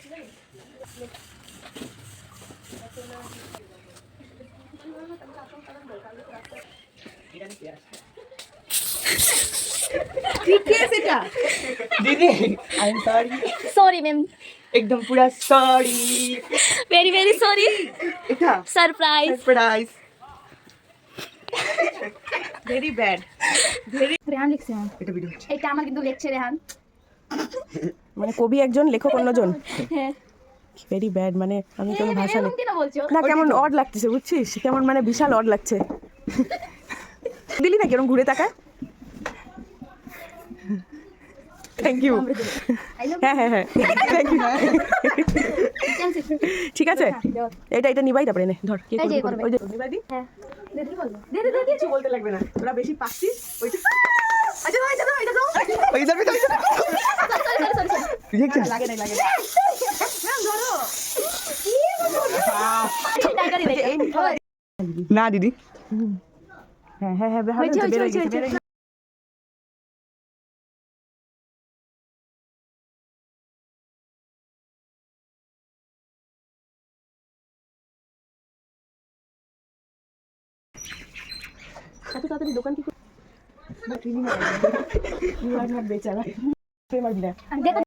दीदी I am sorry. Sorry ma'am, एकदम पूरा सॉरी। Very very sorry. এটা surprise surprise. Very bad. Very Rehan লিখছে ম্যাম, এটা ভিডিও এটা আমার কিন্তু লেখছে রেহান। মানে কবি একজন, লেখক অন্যজন। হ্যাঁ, ভেরি ব্যাড, মানে আমি কোনো ভাষা নেই। এরকম কেন বলছো? না কেমন অড লাগতেছে বুঝছিস, কেমন মানে বিশাল অড লাগছে। দিলি না কেরম ঘুরে তাকায়। Thank you. হ্যাঁ হ্যাঁ হ্যাঁ থ্যাংক ইউ। ঠিক আছে, এটা এটা নিবাই, তারপরে নে ধর কে এই যে করবি, করবে। ওই যে নিবাই দি। হ্যাঁ, দিদি বলবো। কিছু বলতে লাগবে না, তোরা বেশি পাচ্ছিস ওইটা। আচ্ছা দাও, এটা দাও, এটা দাও। ওই যাবে তো সরি। ये क्या লাগে না, লাগে না। ম্যাম ধরো। টাইগারই দেখ। না दीदी হ্যাঁ হ্যাঁ হ্যাঁ, হয়েছে, বের হয়ে হয়েছে, গেছে, বের হয়ে গেছে। এত তাড়াতাড়ি দোকান কি করে? বেচারা। দেখো